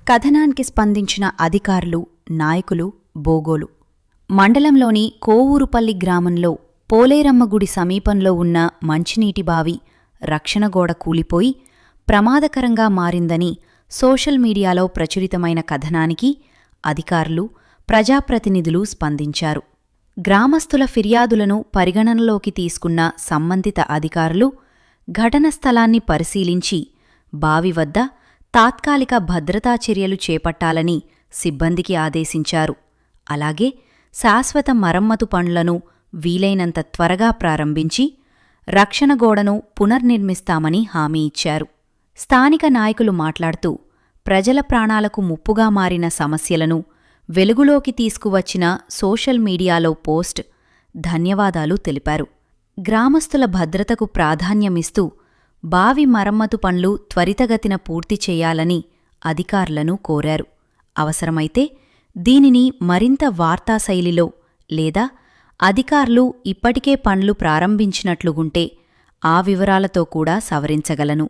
కథనానికి స్పందించిన అధికారులు, నాయకులు బోగోలు. మండలంలోని కోవూరుపల్లి గ్రామంలో పోలేరమ్మ గుడి సమీపంలో ఉన్న మంచినీటి బావి రక్షణగోడ కూలిపోయి ప్రమాదకరంగా మారిందని సోషల్ మీడియాలో ప్రచురితమైన కథనానికి అధికారులు, ప్రజాప్రతినిధులు స్పందించారు. గ్రామస్తుల ఫిర్యాదులను పరిగణనలోకి తీసుకున్న సంబంధిత అధికారులు ఘటన స్థలాన్ని పరిశీలించి బావి వద్ద తాత్కాలిక భద్రతా చర్యలు చేపట్టాలని సిబ్బందికి ఆదేశించారు. అలాగే శాశ్వత మరమ్మతు పనులను వీలైనంత త్వరగా ప్రారంభించి రక్షణ గోడను పునర్నిర్మిస్తామని హామీ ఇచ్చారు. స్థానిక నాయకులు మాట్లాడుతూ ప్రజల ప్రాణాలకు ముప్పుగా మారిన సమస్యలను వెలుగులోకి తీసుకువచ్చిన సోషల్ మీడియాలో పోస్ట్ ధన్యవాదాలు తెలిపారు. గ్రామస్తుల భద్రతకు ప్రాధాన్యమిస్తూ బావి మరమ్మతు పనులు త్వరితగతిన పూర్తి చేయాలని అధికారులను కోరారు. అవసరమైతే దీనిని మరింత వార్తాశైలిలో లేదా అధికారులు ఇప్పటికే పనులు ప్రారంభించినట్లుగుంటే ఆ వివరాలతో కూడా సవరించగలను.